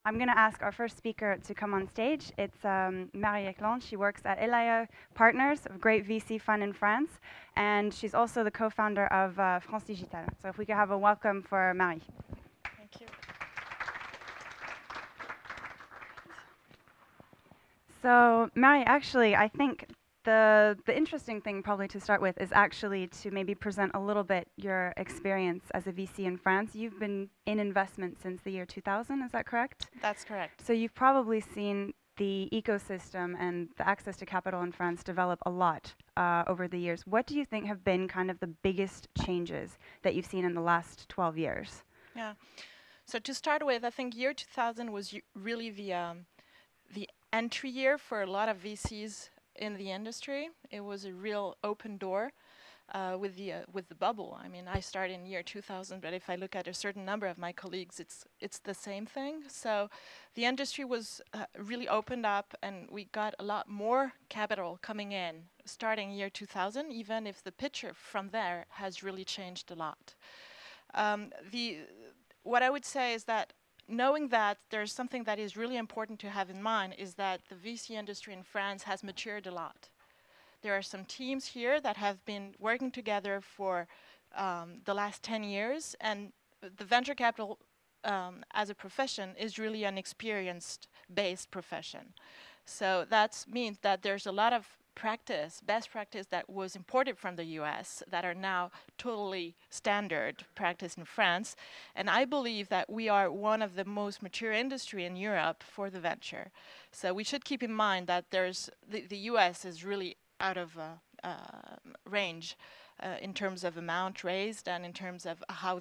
I'm going to ask our first speaker to come on stage. It's Ekeland. She works at Elaia Partners, a great VC fund in France, and she's also the co-founder of France Digital. So if we could have a welcome for Marie. Thank you. So Marie, actually, I think the interesting thing probably to start with is actually to maybe present a little bit your experience as a VC in France. You've been in investment since the year 2000, is that correct? That's correct. So you've probably seen the ecosystem and the access to capital in France develop a lot over the years. What do you think have been kind of the biggest changes that you've seen in the last 12 years? Yeah. So to start with, I think year 2000 was really the entry year for a lot of VCs in the industry. It was a real open door with the bubble. I mean, I started in year 2000, but if I look at a certain number of my colleagues, it's the same thing. So the industry was really opened up, and we got a lot more capital coming in starting year 2000, even if the picture from there has really changed a lot. What I would say is that knowing that there's something that is really important to have in mind is that the VC industry in France has matured a lot. There are some teams here that have been working together for the last 10 years, and the venture capital as a profession is really an experience-based profession. So that means that there's a lot of best practice that was imported from the US that are now totally standard practice in France. And I believe that we are one of the most mature industry in Europe for the venture. So we should keep in mind that the US is really out of range in terms of amount raised and in terms of how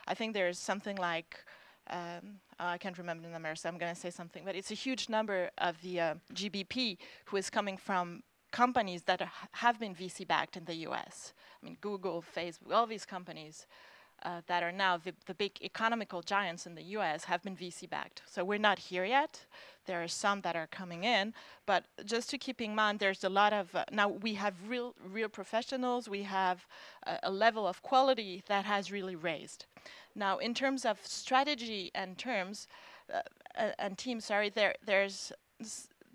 I think there's something like I can't remember the number, so I'm going to say something, but it's a huge number of the GBP who is coming from companies that have been VC backed in the US. I mean, Google, Facebook, all these companies that are now the big economical giants in the US have been VC backed. So we're not here yet. There are some that are coming in, but just to keep in mind, there's a lot of, now we have real professionals, we have a level of quality that has really raised. Now, in terms of strategy and teams, there's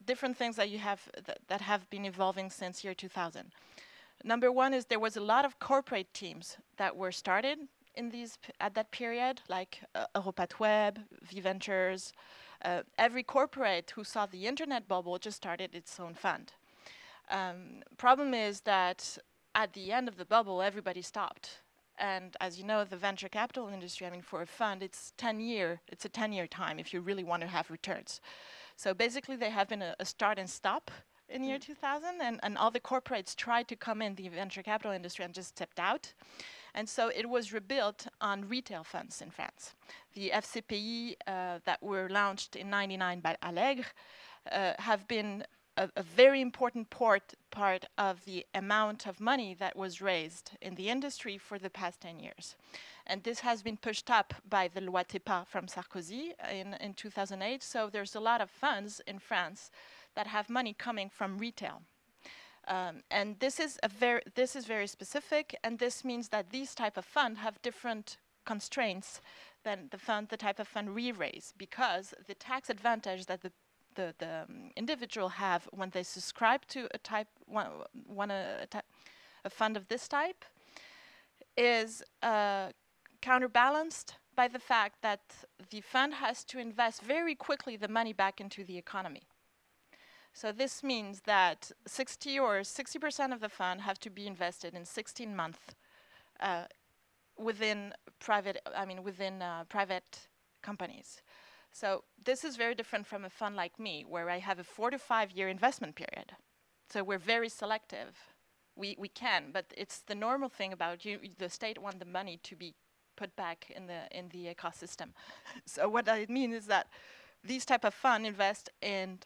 different things that you have that have been evolving since year 2000. Number one is there was a lot of corporate teams that were started in at that period, like Europat Web, V-Ventures. Every corporate who saw the internet bubble just started its own fund. Problem is that at the end of the bubble, everybody stopped. And as you know, the venture capital industry, I mean, for a fund, it's a 10-year time if you really want to have returns. So basically, they have been a start and stop in year 2000, and all the corporates tried to come in the venture capital industry and just stepped out. And so it was rebuilt on retail funds in France. The FCPI that were launched in '99 by Allègre have been a very important part of the amount of money that was raised in the industry for the past 10 years. And this has been pushed up by the Loi TEPA from Sarkozy in 2008. So there's a lot of funds in France that have money coming from retail. And this is very specific, and this means that these type of funds have different constraints than the type of fund we raise, because the tax advantage that the individual have when they subscribe to a fund of this type is counterbalanced by the fact that the fund has to invest very quickly the money back into the economy. So this means that 60% of the fund have to be invested in 16 months within private companies. So this is very different from a fund like me, where I have a 4 to 5 year investment period. So we're very selective. We can, but it's the normal thing about the state want the money to be put back in the ecosystem. So what I mean is that these type of fund invest in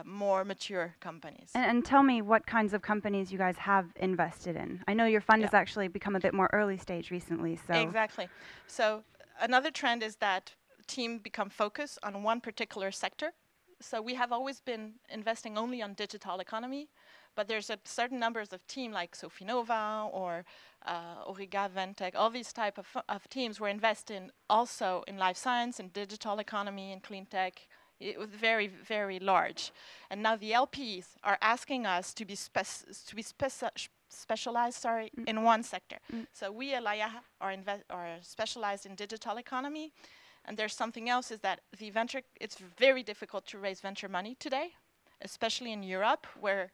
more mature companies. And tell me what kinds of companies you guys have invested in. I know your fund has actually become a bit more early stage recently. So exactly. So another trend is that team become focused on one particular sector. So we have always been investing only on digital economy, but there's a certain numbers of team like Sofinova or Origa, Ventec, all these type of teams were investing also in life science, in digital economy, in clean tech. It was very, very large. And now the LPs are asking us to be specialized in one sector. So we, Elaia, are specialized in digital economy. And there's something else, is that it's very difficult to raise venture money today, especially in Europe, where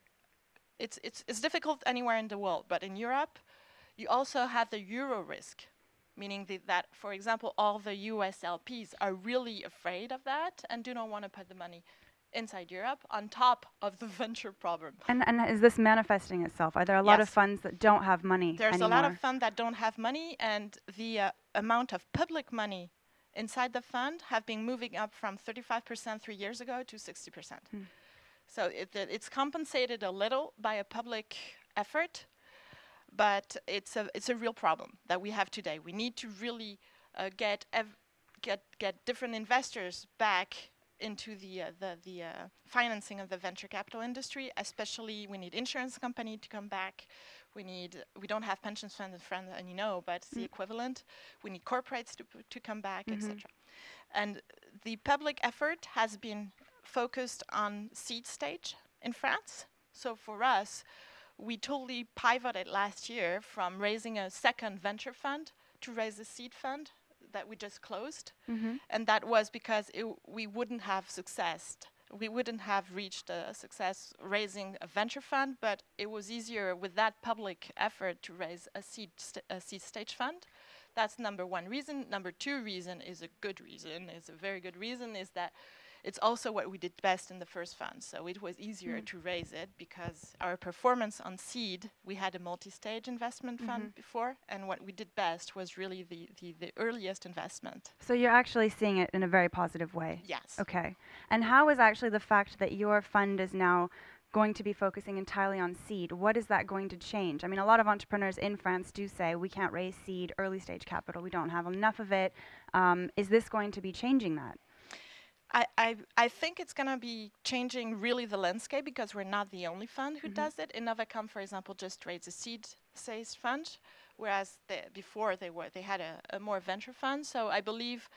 it's difficult anywhere in the world. But in Europe, you also have the euro risk, meaning that, for example, all the US LPs are really afraid of that and do not want to put the money inside Europe on top of the venture problem. And is this manifesting itself? Are there a lot of funds that don't have money There's anymore? a lot of funds that don't have money, and the amount of public money inside the fund have been moving up from 35% 3 years ago to 60%. So it's compensated a little by a public effort, but it's a real problem that we have today. We need to really get different investors back into the financing of the venture capital industry. Especially, we need insurance company to come back. We don't have pension funds in France, and but it's the equivalent. We need corporates to come back, etc. And the public effort has been focused on seed stage in France. So for us, we totally pivoted last year from raising a second venture fund to raise a seed fund that we just closed. And that was because we wouldn't have we wouldn't have reached a success raising a venture fund, but it was easier with that public effort to raise a seed stage fund. That's number one reason. Number two reason is a very good reason, is that it's also what we did best in the first fund. So it was easier to raise it because our performance on seed, we had a multi-stage investment fund before, and what we did best was really the earliest investment. So you're actually seeing it in a very positive way? Yes. Okay. And how is actually the fact that your fund is now going to be focusing entirely on seed, what is that going to change? I mean, a lot of entrepreneurs in France do say, we can't raise seed, early stage capital, we don't have enough of it. Is this going to be changing that? I think it's going to be changing really the landscape, because we're not the only fund who does it. Innovacom, for example, just raised a seed stage fund, whereas before they had a more venture fund. So I believe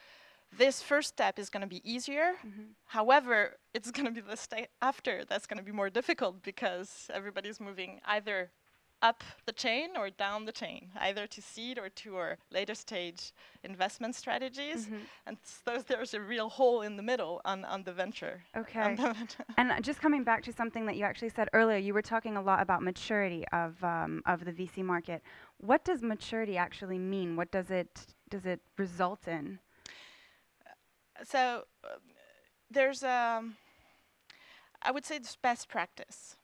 this first step is going to be easier. However, it's going to be the step after that's going to be more difficult, because everybody's moving either up the chain or down the chain, either to seed or to our later stage investment strategies. And there's a real hole in the middle on the venture. Okay. And just coming back to something that you actually said earlier, you were talking a lot about maturity of the VC market. What does maturity actually mean? What does it result in? So there's I would say it's best practice,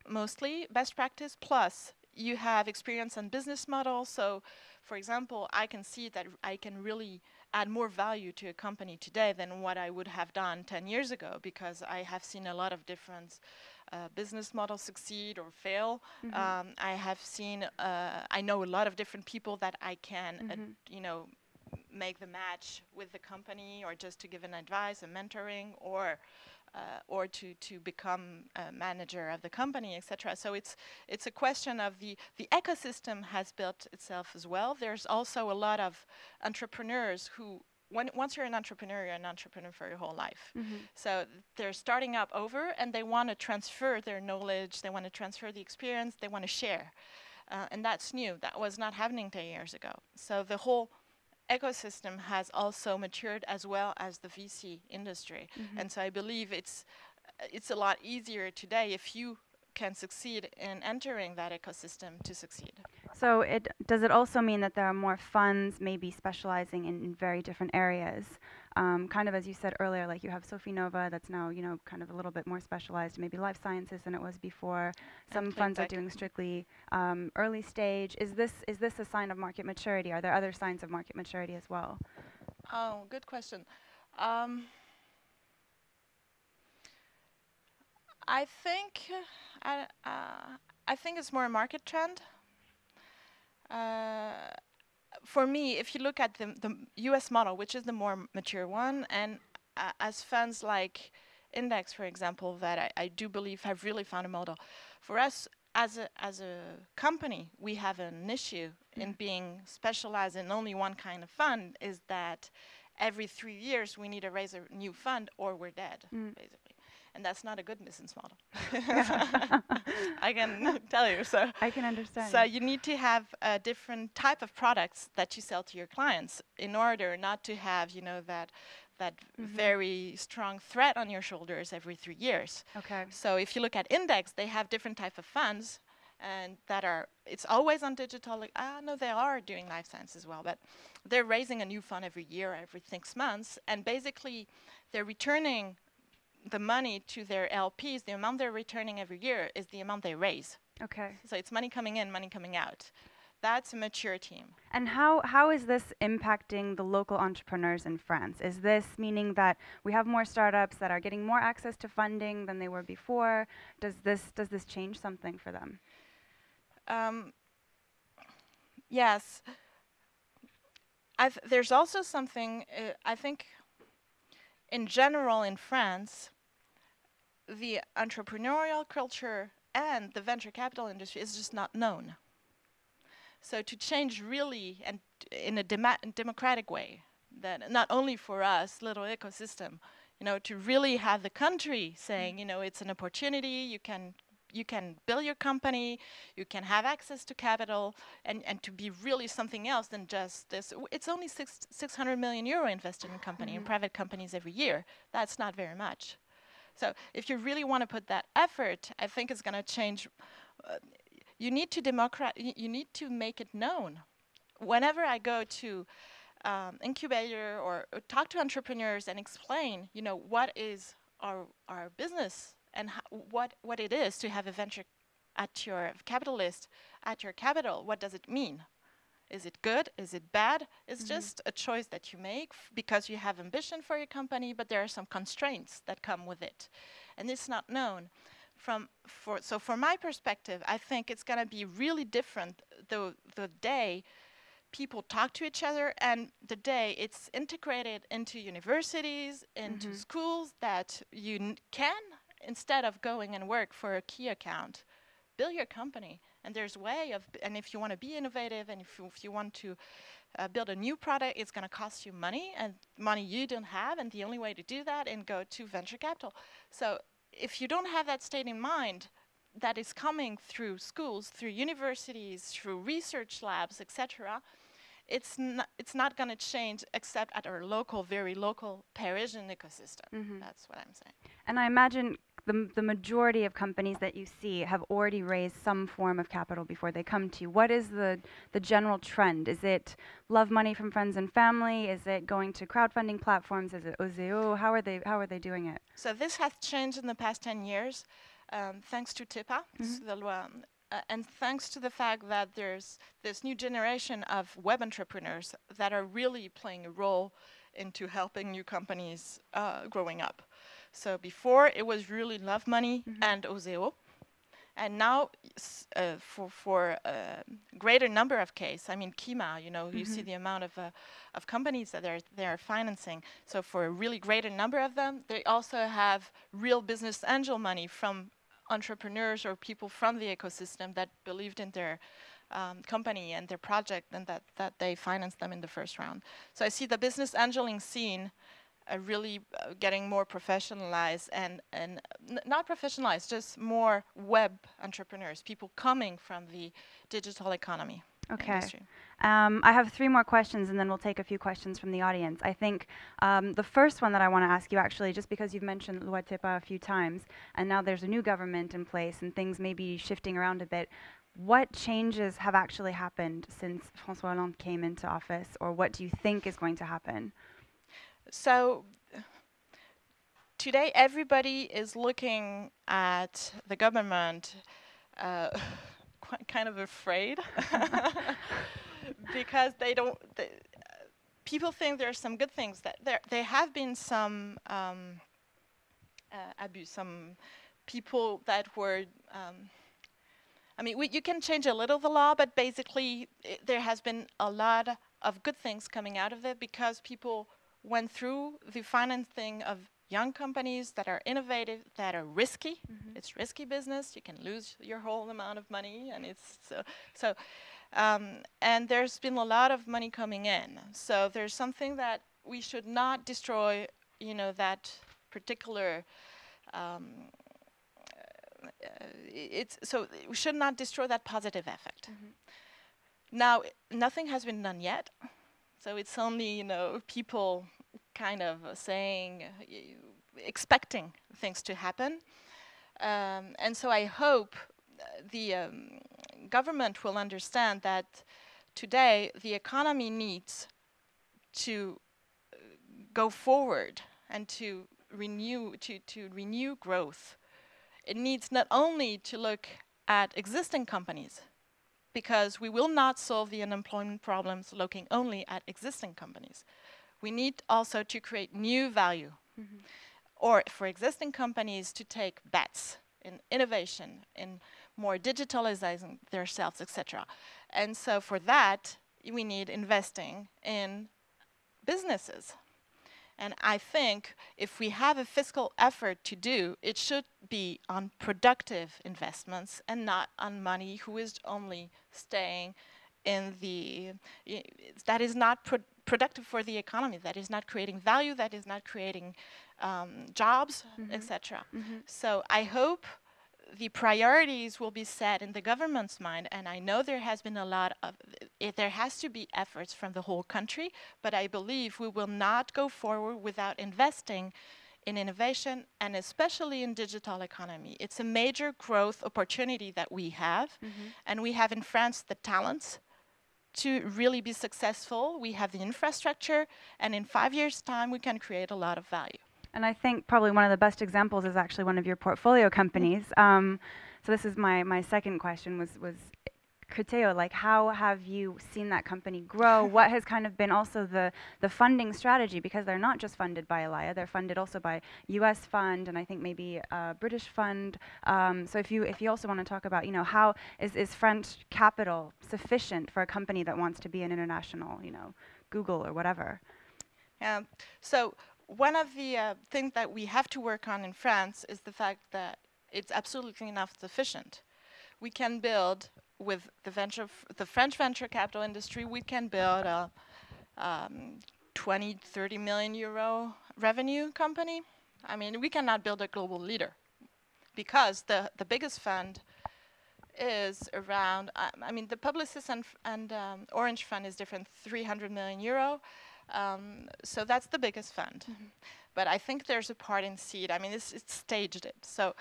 mostly best practice, plus you have experience on business models. So, for example, I can see that I can really add more value to a company today than what I would have done 10 years ago, because I have seen a lot of different business models succeed or fail. I have seen, I know a lot of different people that I can, make the match with the company, or just to give an advice, a mentoring, or to become a manager of the company, etc. So it's a question of the ecosystem has built itself as well. There's also a lot of entrepreneurs who, once you're an entrepreneur for your whole life. So they're starting up over, and they want to transfer their knowledge, they want to transfer the experience, they want to share. And that's new. That was not happening 10 years ago. So the whole ecosystem has also matured, as well as the VC industry. And so I believe it's a lot easier today if you can succeed in entering that ecosystem to succeed. So does it also mean that there are more funds maybe specializing in very different areas? Kind of as you said earlier, like you have Sophie Nova that's now, kind of a little bit more specialized, maybe life sciences than it was before. Some funds are doing strictly early stage. Is this a sign of market maturity? Are there other signs of market maturity as well? Oh, good question. I think it's more a market trend. For me, if you look at the US model, which is the more mature one, and as funds like Index, for example, that I do believe have really found a model. For us, as a company, we have an issue in being specialized in only one kind of fund, is that every 3 years we need to raise a new fund or we're dead, basically. And that's not a good business model. I can tell you. So I can understand. So you need to have a different type of products that you sell to your clients in order not to have, you know, that very strong threat on your shoulders every 3 years. Okay. So if you look at Index, they have different type of funds, and that are, it's always on digital. Like, no, they are doing life science as well, but they're raising a new fund every year, every 6 months, and basically they're returning the money to their LPs. The amount they're returning every year is the amount they raise. Okay. So it's money coming in, money coming out. That's a mature team. And how is this impacting the local entrepreneurs in France? Is this meaning that we have more startups that are getting more access to funding than they were before? Does this change something for them? Yes. There's also something, I think, in general in France, the entrepreneurial culture and the venture capital industry is just not known. So to change really, and in a democratic way, that not only for us, little ecosystem, you know, to really have the country saying, you know, it's an opportunity, you can build your company, you can have access to capital, and to be really something else than just this. It's only 600 million euro invested in company, in private companies every year. That's not very much. So if you really want to put that effort, I think it's going to change. You need to you need to make it known. Whenever I go to incubator or talk to entrepreneurs and explain, you know, what is our business and what it is to have a venture at your capitalist, at your capital, what does it mean? Is it good? Is it bad? It's just a choice that you make because you have ambition for your company, but there are some constraints that come with it. And it's not known. So from my perspective, I think it's going to be really different the day people talk to each other and the day it's integrated into universities, into schools, that you can, instead of going and work for a key account, build your company. And there's way of, and if you want to be innovative and if you want to build a new product, it's going to cost you money, and money you don't have, and the only way to do that is go to venture capital. So if you don't have that state in mind, that is coming through schools, through universities, through research labs, etc., it's not going to change except at our local, very local Parisian ecosystem. That's what I'm saying. And I imagine the majority of companies that you see have already raised some form of capital before they come to you. What is the general trend? Is it love money from friends and family? Is it going to crowdfunding platforms? Is it OZO? How are they doing it? So this has changed in the past 10 years, thanks to TIPA, the loi, and thanks to the fact that there's this new generation of web entrepreneurs that are really playing a role into helping new companies growing up. So before it was really love money and OZO, and now for a greater number of cases, I mean Kima, you know, you see the amount of companies that they're financing. So for a really greater number of them, they also have real business angel money from entrepreneurs or people from the ecosystem that believed in their company and their project, and that they financed them in the first round. So I see the business angeling scene really getting more professionalized and not professionalized, just more web entrepreneurs, people coming from the digital economy industry. I have 3 more questions, and then we'll take a few questions from the audience. I think the first one that I want to ask you, actually, just because you've mentioned Loi TIPA a few times, and now there's a new government in place and things may be shifting around a bit, what changes have actually happened since François Hollande came into office, or what do you think is going to happen? So today everybody is looking at the government kind of afraid because people think there are some good things, that there have been some abuse, some people that were I mean, you can change a little the law, but basically there has been a lot of good things coming out of it because people went through the financing of young companies that are innovative, that are risky. It's risky business. You can lose your whole amount of money, and it's so. And there's been a lot of money coming in. So there's something that we should not destroy. You know, that particular. It's so we should not destroy that positive effect. Now, nothing has been done yet. So it's only, you know, people kind of saying, expecting things to happen. And so I hope the government will understand that today the economy needs to go forward and to renew growth. It needs not only to look at existing companies, because we will not solve the unemployment problems looking only at existing companies. We need also to create new value, or for existing companies to take bets in innovation, in more digitalizing themselves, etc. And so for that, we need investing in businesses. And I think if we have a fiscal effort to do, it should be on productive investments and not on money who is only staying in the, that is not productive for the economy, that is not creating value, that is not creating jobs, etc. So I hope the priorities will be set in the government's mind, and I know there has been a lot of, there has to be efforts from the whole country, but I believe we will not go forward without investing in innovation and especially in digital economy. It's a major growth opportunity that we have, and we have in France the talents to really be successful. We have the infrastructure, and in 5 years' time we can create a lot of value. And I think probably one of the best examples is actually one of your portfolio companies. So this is my second question was Criteo, like how have you seen that company grow? What has kind of been also the funding strategy? Because they're not just funded by Elaia, they're funded also by US fund and I think maybe a British fund. So if you also want to talk about, you know, how is French capital sufficient for a company that wants to be an international, you know, Google or whatever? So one of the things that we have to work on in France is the fact that it's absolutely not sufficient. We can build with the French venture capital industry, we can build a 20, 30 million euro revenue company. I mean, we cannot build a global leader because the biggest fund is around, I mean, the Publicis and Orange fund is different, 300 million euro. So that's the biggest fund. But I think there's a part in seed. I mean, it's staged it. So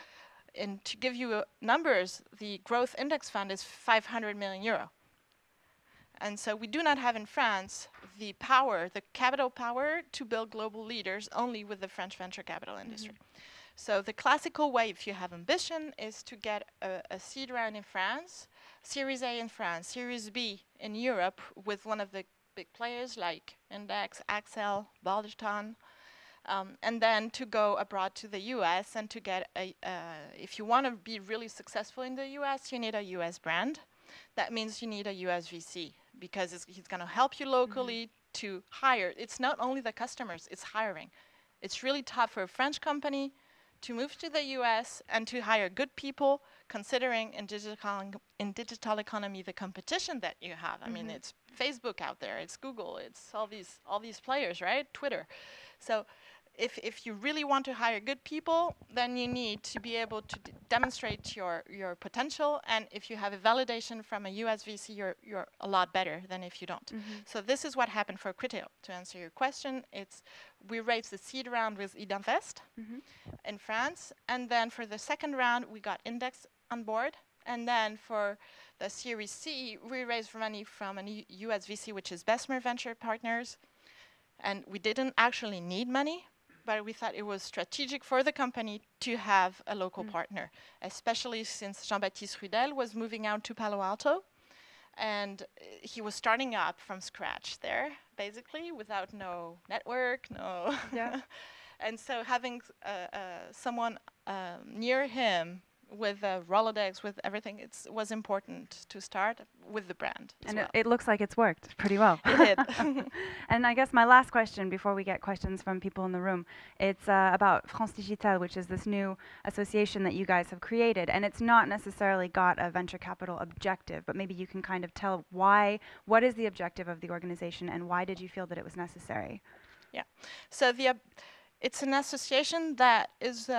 to give you numbers, the growth index fund is 500 million euro. And so we do not have in France the power, the capital power to build global leaders only with the French venture capital industry. So the classical way, if you have ambition, is to get a seed round in France, Series A in France, Series B in Europe with one of the big players like Index, Axel, Balderton, and then to go abroad to the US and to get if you want to be really successful in the US, you need a US brand. That means you need a US VC because he's going to help you locally to hire. It's not only the customers, it's hiring. It's really tough for a French company to move to the US and to hire good people, considering in digital economy the competition that you have. I mean, it's Facebook out there, it's Google, it's all these players, right? Twitter. So if you really want to hire good people, then you need to be able to demonstrate your potential. And if you have a validation from a US VC, you're a lot better than if you don't. So this is what happened for Criteo. To answer your question, we raised the seed round with Idinvest in France. And then for the second round, we got Index on board. And then for the Series C, we raised money from a US VC, which is Bessemer Venture Partners. And we didn't actually need money, but we thought it was strategic for the company to have a local partner, especially since Jean-Baptiste Rudel was moving out to Palo Alto. And he was starting up from scratch there, basically, without no network, And so having someone near him with Rolodex, with everything. It was important to start with the brand as And well. it looks like it's worked pretty well. It did. And I guess my last question before we get questions from people in the room, it's about France Digital, which is this new association that you guys have created. And it's not necessarily got a venture capital objective, but maybe you can kind of tell what is the objective of the organization and why did you feel that it was necessary? Yeah. So it's an association that is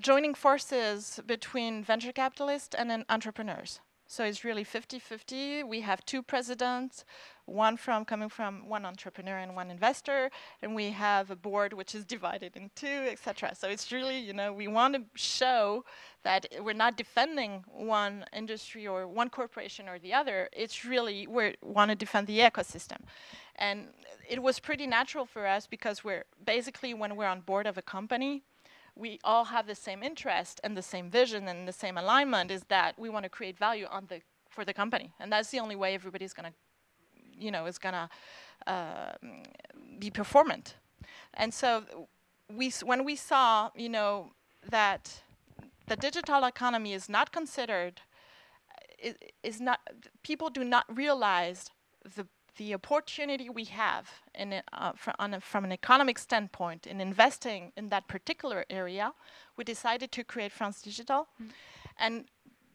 joining forces between venture capitalists and entrepreneurs. So it's really 50-50. We have two presidents, one entrepreneur and one investor, and we have a board which is divided in two, etc. So it's really, we want to show that we're not defending one industry or one corporation or the other. It's really, we want to defend the ecosystem. And it was pretty natural for us because when we're on board of a company, we all have the same interest and the same vision and the same alignment, is that we want to create value for the company. And that's the only way everybody's going to, be performant. And so when we saw, that the digital economy is not considered, people do not realize the opportunity we have from an economic standpoint in investing in that particular area, we decided to create France Digital. Mm-hmm. And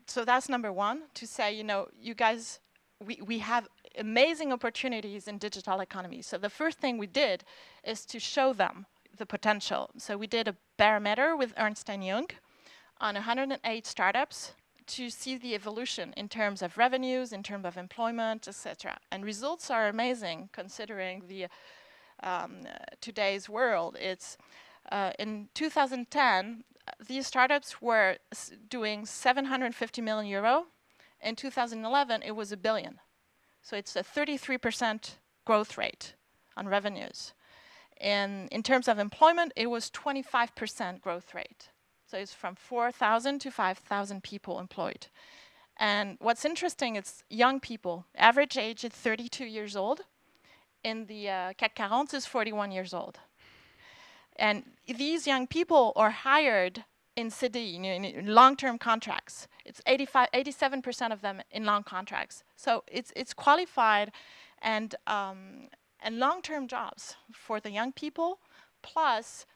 so that's number one, to say, you guys, we have amazing opportunities in digital economy. So the first thing we did is to show them the potential. So we did a barometer with Ernst & Young on 108 startups to see the evolution in terms of revenues, in terms of employment, etc. And results are amazing considering the today's world. It's in 2010, these startups were doing 750 million euro. In 2011, it was $1 billion. So it's a 33% growth rate on revenues. And in terms of employment, it was 25% growth rate. So it's from 4,000 to 5,000 people employed. And what's interesting is young people. Average age is 32 years old. In the CAC 40 is 41 years old. And these young people are hired in CDI, in long-term contracts. It's 87% of them in long contracts. So it's qualified and long-term jobs for the young people. Plus,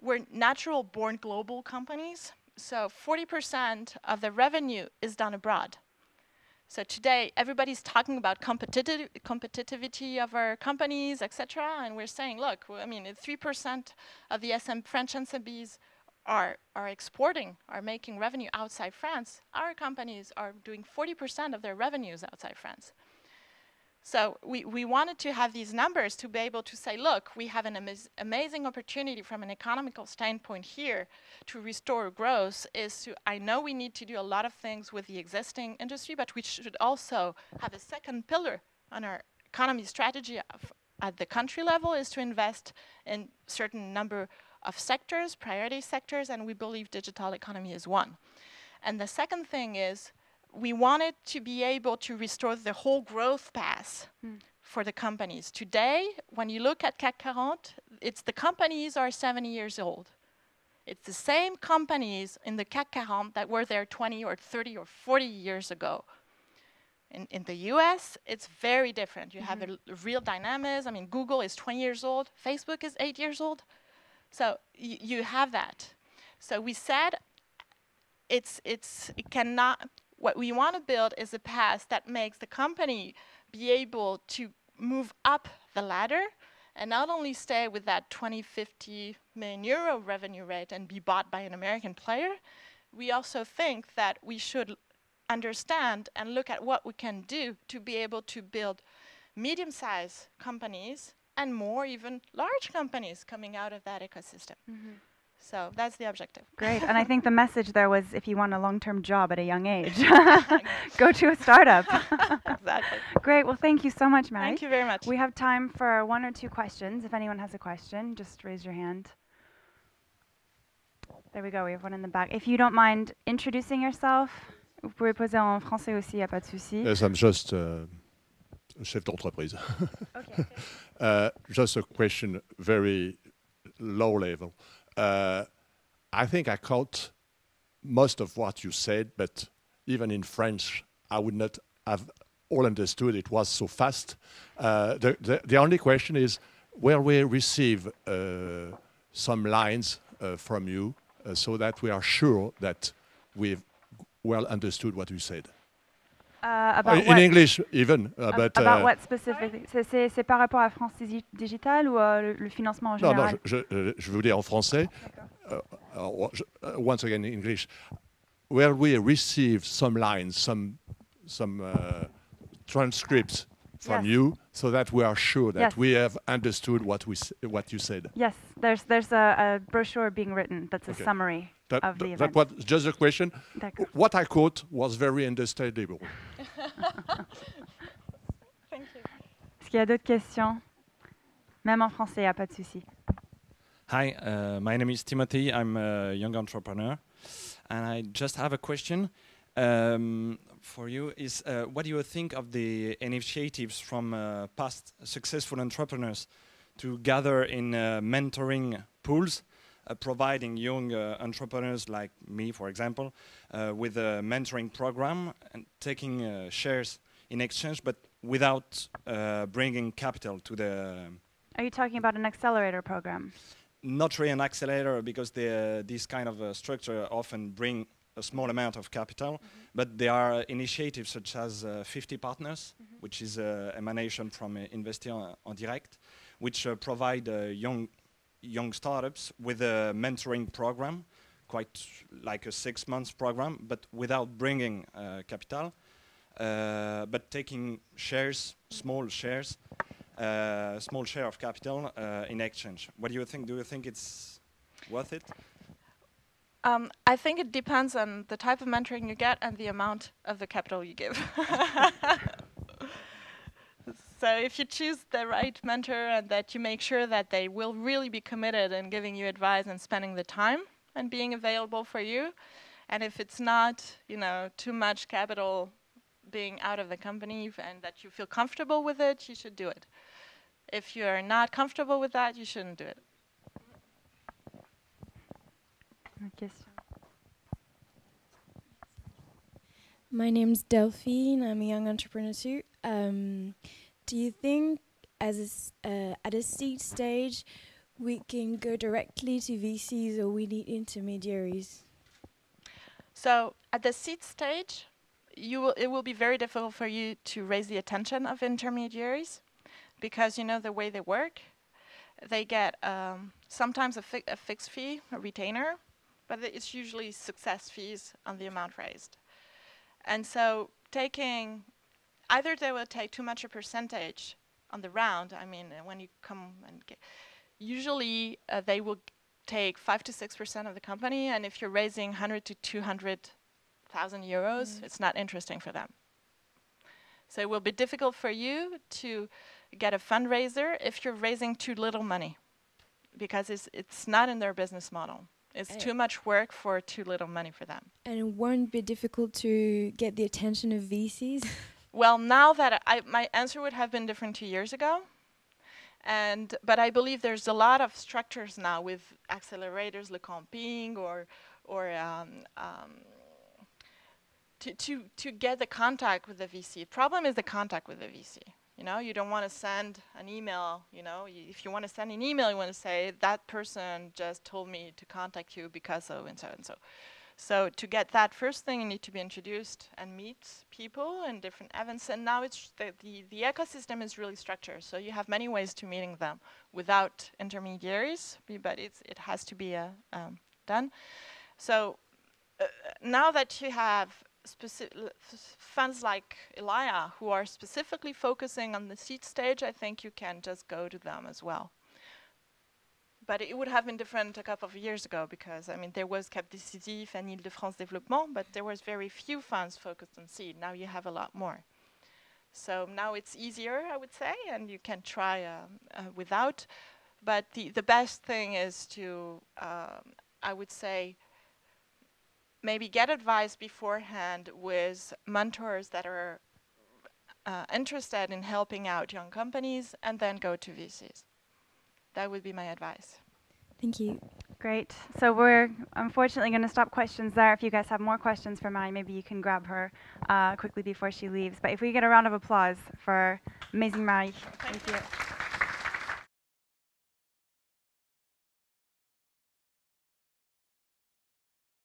we're natural-born global companies, so 40% of the revenue is done abroad. So today, everybody's talking about competitivity of our companies, etc., and we're saying, look, 3% of the French SMBs are exporting, are making revenue outside France. Our companies are doing 40% of their revenues outside France. So we wanted to have these numbers to be able to say, look, we have an amazing opportunity from an economical standpoint here to restore growth. I know we need to do a lot of things with the existing industry, but we should also have a second pillar on our economy strategy at the country level, is to invest in certain number of sectors, priority sectors, and we believe digital economy is one. And the second thing is, we wanted to be able to restore the whole growth path for the companies. Today, when you look at CAC 40, the companies are 70 years old. It's the same companies in the CAC 40 that were there 20 or 30 or 40 years ago. In the US, it's very different. You have a real dynamism. Google is 20 years old. Facebook is 8 years old. So you have that. So we said it cannot. What we want to build is a path that makes the company be able to move up the ladder and not only stay with that 50 million euro revenue rate and be bought by an American player. We also think that we should understand and look at what we can do to be able to build medium-sized companies and more even large companies coming out of that ecosystem. So that's the objective. Great. And I think the message there was, if you want a long-term job at a young age, go to a startup. Exactly. Great. Well, thank you so much, Mary. Thank you very much. We have time for 1 or 2 questions. If anyone has a question, just raise your hand. There we go. We have one in the back. If you don't mind introducing yourself, vous pouvez poser en français aussi, il n'y a pas de souci. Yes, I'm just chef d'entreprise. Okay. Just a question, very low level. I think I caught most of what you said, but even in French, I would not have all understood. It was so fast. The only question is, will we receive some lines from you so that we are sure that we've well understood what you said? About In what? English, even. But about what specifically? C'est par rapport à France Digital ou le financement en non, général? je veux dire en français. Once again in English. Will we receive some lines, some transcripts from you, so that we are sure that we have understood what you said? Yes, there's a brochure being written that's a summary of the event. That was just a question. What I quote was very understandable. Thank you. Est-ce qu'il y a d'autres questions? Même en français, il n'y a pas de souci. Hi, my name is Timothy. I'm a young entrepreneur, and I just have a question for you. Is what do you think of the initiatives from past successful entrepreneurs to gather in mentoring pools, providing young entrepreneurs like me, for example, with a mentoring program and taking shares in exchange, but without bringing capital to the... Are you talking about an accelerator program? Not really an accelerator, because this kind of structure often bring a small amount of capital, but there are initiatives such as 50 Partners, which is an emanation from Investir en Direct, which provide young startups with a mentoring program, quite like a 6-month program, but without bringing capital, but taking shares, small share of capital in exchange. What do you think? Do you think it's worth it? I think it depends on the type of mentoring you get and the amount of the capital you give. So if you choose the right mentor and that you make sure that they will really be committed in giving you advice and spending the time and being available for you, and if it's not, too much capital being out of the company and that you feel comfortable with it, you should do it. If you're not comfortable with that, you shouldn't do it. My name's Delphine. I'm a young entrepreneur too. Do you think, at a seed stage, we can go directly to VCs, or we need intermediaries? So at the seed stage, it will be very difficult for you to raise the attention of intermediaries, because the way they work. They get sometimes a fixed fee, a retainer, but it's usually success fees on the amount raised. And so either they will take too much a percentage on the round. I mean, when you come and usually they will take 5 to 6% of the company, and if you're raising 100 to 200,000 euros, it's not interesting for them. So it will be difficult for you to get a fundraiser if you're raising too little money, because it's not in their business model. It's too much work for too little money for them. And it won't be difficult to get the attention of VCs? Well, now that my answer would have been different 2 years ago, but I believe there's a lot of structures now with accelerators, Le Camping, or to get the contact with the VC. The problem is the contact with the VC. You don't want to send an email. If you want to send an email, you want to say, that person just told me to contact you because so and so and so. So to get that first thing, you need to be introduced and meet people in different events. And now it's the ecosystem is really structured. So you have many ways to meeting them without intermediaries, but it has to be done. So now that you have funds like Elaia, who are specifically focusing on the seed stage, I think you can just go to them as well. But it would have been different a couple of years ago, because there was Cap Décisif and Île-de-France Développement, but there was very few funds focused on seed. Now you have a lot more. So now it's easier, I would say, and you can try without. But the best thing is to, I would say, maybe get advice beforehand with mentors that are interested in helping out young companies, and then go to VCs. That would be my advice. Thank you. Great. So we're unfortunately going to stop questions there. If you guys have more questions for Marie, maybe you can grab her quickly before she leaves. But if we get a round of applause for amazing Marie. Thank you.